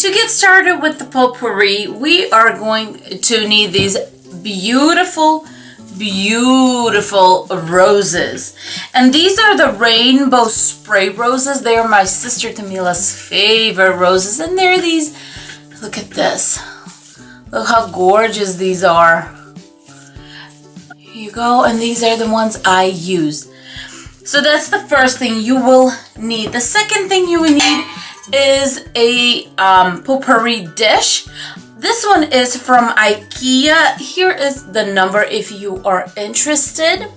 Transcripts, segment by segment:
To get started with the potpourri, we are going to need these beautiful roses. And these are the rainbow spray roses. They are my sister Camila's favorite roses. And they're these, look at this. Look how gorgeous these are. Here you go. And these are the ones I used. So that's the first thing you will need. The second thing you will need is a potpourri dish. This one is from IKEA. Here is the number if you are interested.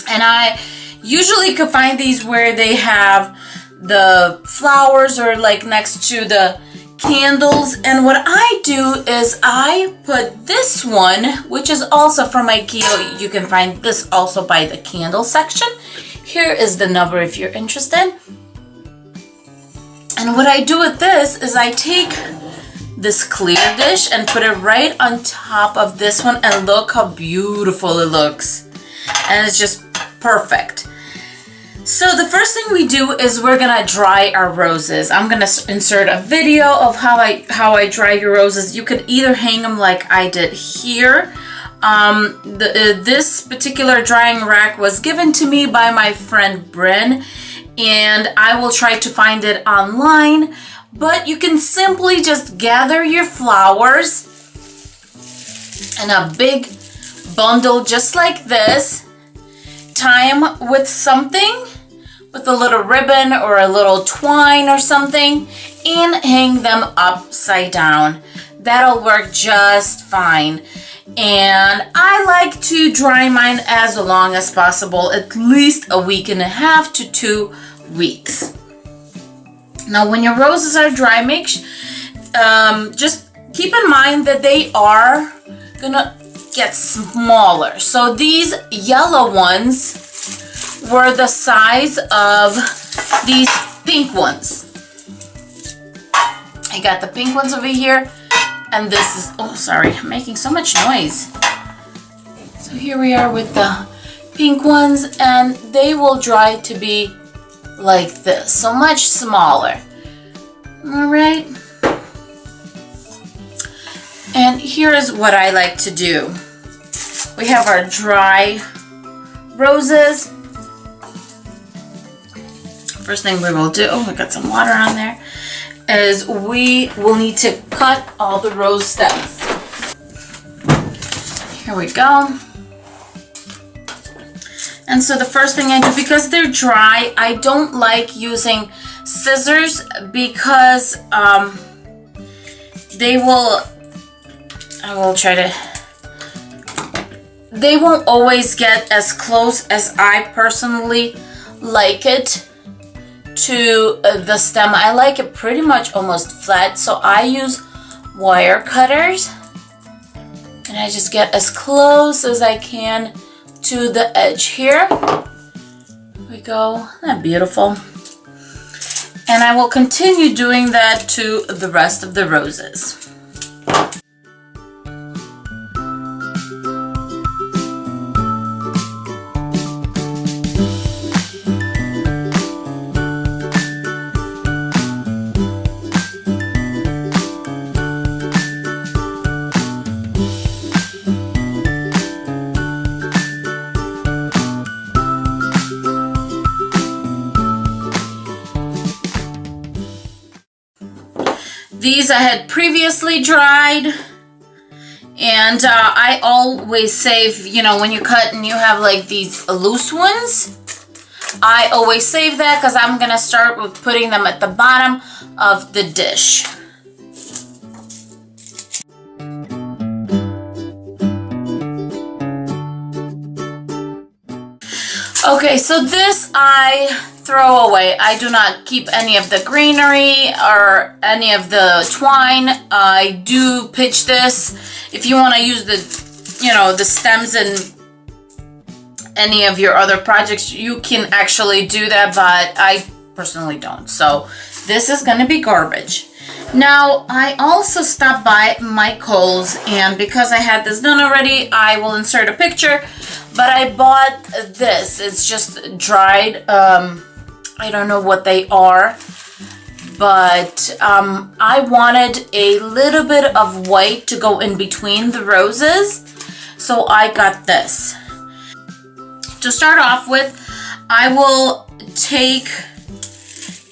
And I usually could find these where they have the flowers or like next to the candles. And what I do is I put this one, which is also from IKEA. You can find this also by the candle section. Here is the number if you're interested. And what I do with this is I take this clear dish and put it right on top of this one, and look how beautiful it looks. And it's just perfect. So the first thing we do is we're gonna dry our roses. I'm gonna insert a video of how I dry your roses. You could either hang them like I did here. This particular drying rack was given to me by my friend Bryn, and I will try to find it online. But you can simply just gather your flowers in a big bundle just like this, tie them with something, with a little ribbon or a little twine or something, and hang them upside down. That'll work just fine. And I like to dry mine as long as possible, at least a week and a half to 2 weeks. Now when your roses are dry, just keep in mind that they are gonna get smaller. So these yellow ones were the size of these pink ones. I got the pink ones over here, and this is, oh sorry, I'm making so much noise. So here we are with the pink ones, and they will dry to be like this, so much smaller. All right. And here's what I like to do. We have our dry roses. First thing we will do, oh, I got some water on there, is we will need to cut all the rose stems. Here we go. And so the first thing I do, because they're dry, I don't like using scissors because they won't always get as close as I personally like it to the stem. I like it pretty much almost flat, so I use wire cutters and I just get as close as I can to the edge here. Here we go. Isn't that beautiful? And I will continue doing that to the rest of the roses. These I had previously dried, and I always save, you know, when you cut and you have like these loose ones, I always save that because I'm gonna start with putting them at the bottom of the dish. Okay, so this I throw away. I do not keep any of the greenery or any of the twine. I do pitch this. If you want to use the, you know, the stems in any of your other projects, you can actually do that, but I personally don't. So this is going to be garbage. Now, I also stopped by my Kohl's, and because I had this done already, I will insert a picture, but I bought this. It's just dried, I don't know what they are. but I wanted a little bit of white to go in between the roses, so I got this. To start off with, I will take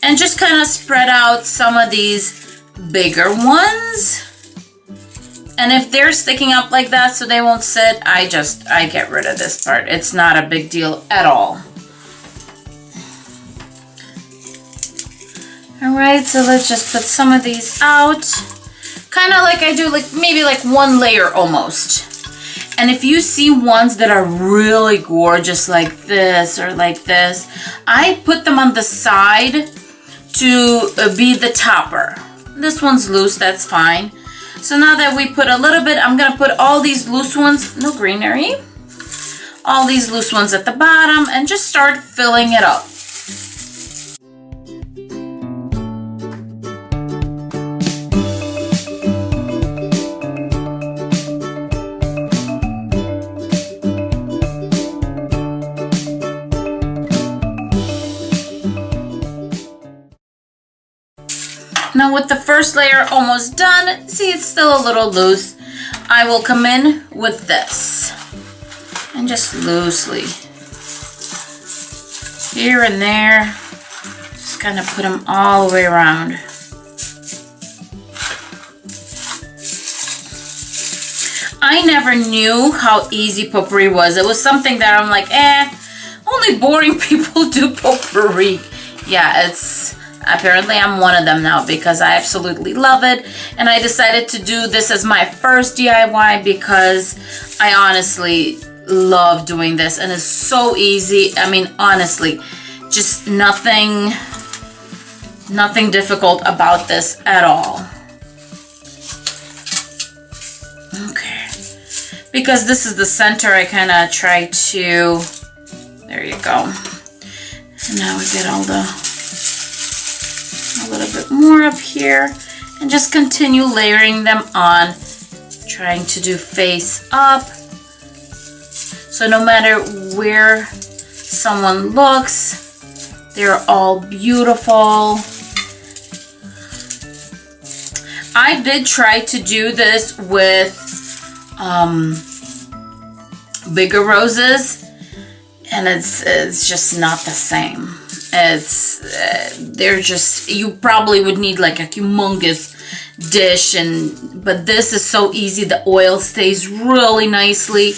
and just kind of spread out some of these bigger ones. And if they're sticking up like that so they won't sit, I get rid of this part. It's not a big deal at all. All right, so let's just put some of these out. Kind of like I do, like maybe like one layer almost. And if you see ones that are really gorgeous like this or like this, I put them on the side to be the topper. This one's loose, that's fine. So now that we put a little bit, I'm gonna put all these loose ones, no greenery, all these loose ones at the bottom and just start filling it up. Now with the first layer almost done, see it's still a little loose, I will come in with this and just loosely here and there, just kind of put them all the way around. I never knew how easy potpourri was. It was something that I'm like, only boring people do potpourri. Yeah, apparently I'm one of them now because I absolutely love it, and I decided to do this as my first DIY because I honestly love doing this and it's so easy. I mean, honestly, just nothing difficult about this at all. Okay, because this is the center, I kind of try to, there you go. And now we get a little bit more up here and just continue layering them on, trying to do face up. So no matter where someone looks, they're all beautiful. I did try to do this with bigger roses and it's just not the same. They're just, you probably would need like a humongous dish, but this is so easy. The oil stays really nicely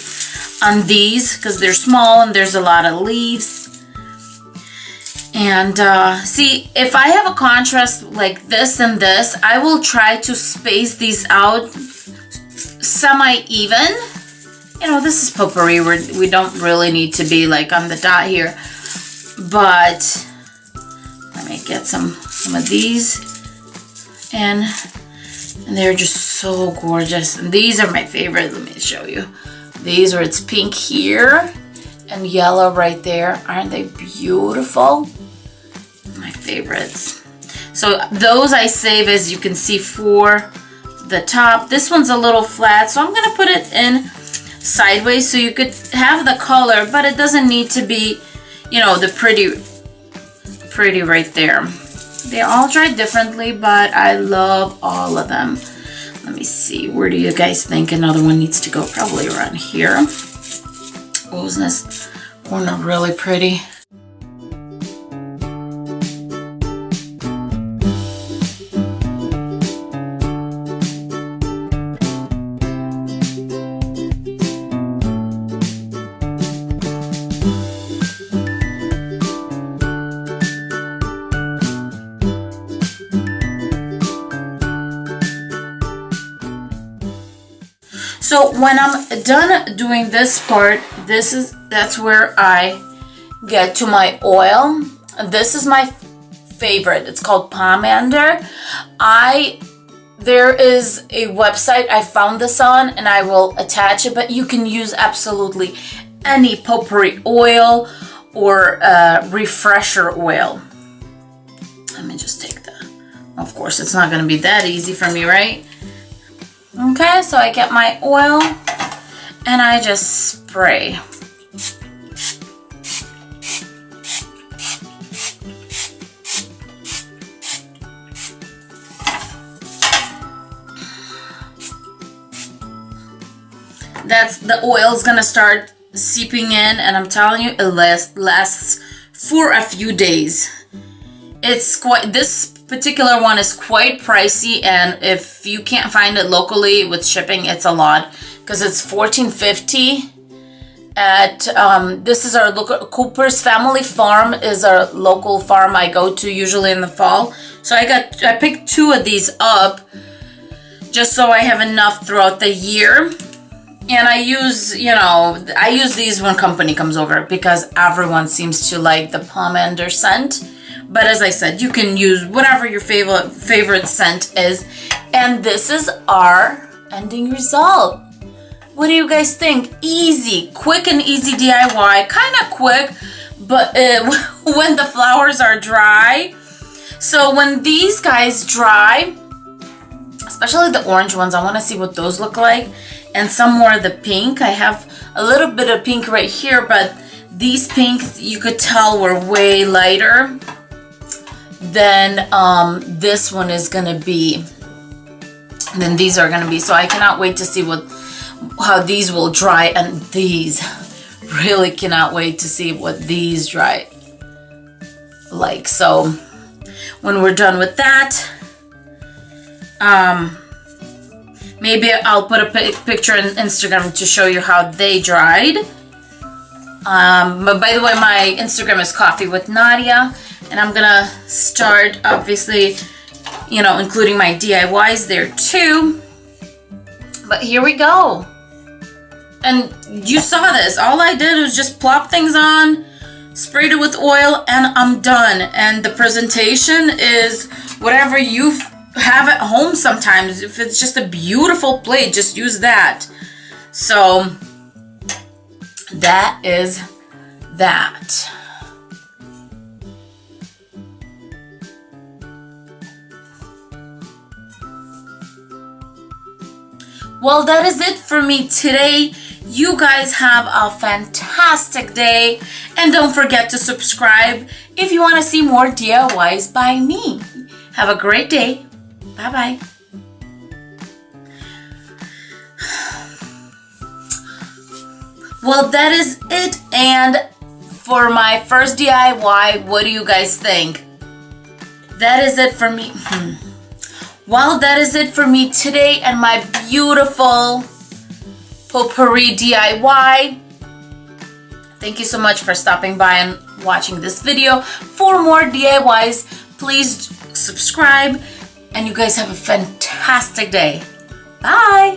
on these because they're small and there's a lot of leaves. And see, if I have a contrast like this and this, I will try to space these out semi-even. You know, this is potpourri, we don't really need to be like on the dot here, but let me get some of these, and they're just so gorgeous. And these are my favorite. Let me show you. These are, it's pink here and yellow right there. Aren't they beautiful? My favorites. So those I save, as you can see, for the top. This one's a little flat, so I'm gonna put it in sideways so you could have the color, but it doesn't need to be, you know, the pretty right there. They all dry differently, but I love all of them. Let me see, where do you guys think another one needs to go? Probably around here. Oh, isn't this corner really pretty? So when I'm done doing this part, that's where I get to my oil. This is my favorite. It's called Pomander. There is a website I found this on, and I will attach it, but you can use absolutely any potpourri oil or refresher oil. Let me just take that. Of course, it's not going to be that easy for me, right? Okay, so I get my oil and I just spray. That's the oil's gonna start seeping in, and I'm telling you, it lasts for a few days. This particular one is quite pricey, and if you can't find it locally with shipping, it's a lot, because it's $14.50 at this is our local Cooper's Family Farm is our local farm I go to usually in the fall. So I picked 2 of these up just so I have enough throughout the year. And I use these when company comes over because everyone seems to like the pomander scent. But as I said, you can use whatever your favorite scent is. And this is our ending result. What do you guys think? Easy, quick and easy DIY. Kind of quick, but when the flowers are dry. So when these guys dry, especially the orange ones, I want to see what those look like. And some more of the pink. I have a little bit of pink right here, but these pinks you could tell were way lighter than this one is gonna be. And then these are gonna be. So I cannot wait to see how these will dry, and these really cannot wait to see what these dry like. So when we're done with that, maybe I'll put a picture on Instagram to show you how they dried. But by the way, my Instagram is Coffee with Nadia, and I'm gonna start obviously, including my DIYs there too. But here we go. And you saw this. All I did was just plop things on, sprayed it with oil, and I'm done. And the presentation is whatever you have at home sometimes. If it's just a beautiful plate, just use that. So that is that. Well, that is it for me today. You guys have a fantastic day. And don't forget to subscribe if you want to see more DIYs by me. Have a great day. Bye-bye. Well, that is it. And for my first DIY, what do you guys think? That is it for me. Well, that is it for me today and my beautiful Potpourri DIY. Thank you so much for stopping by and watching this video. For more DIYs, please subscribe, and you guys have a fantastic day. Bye!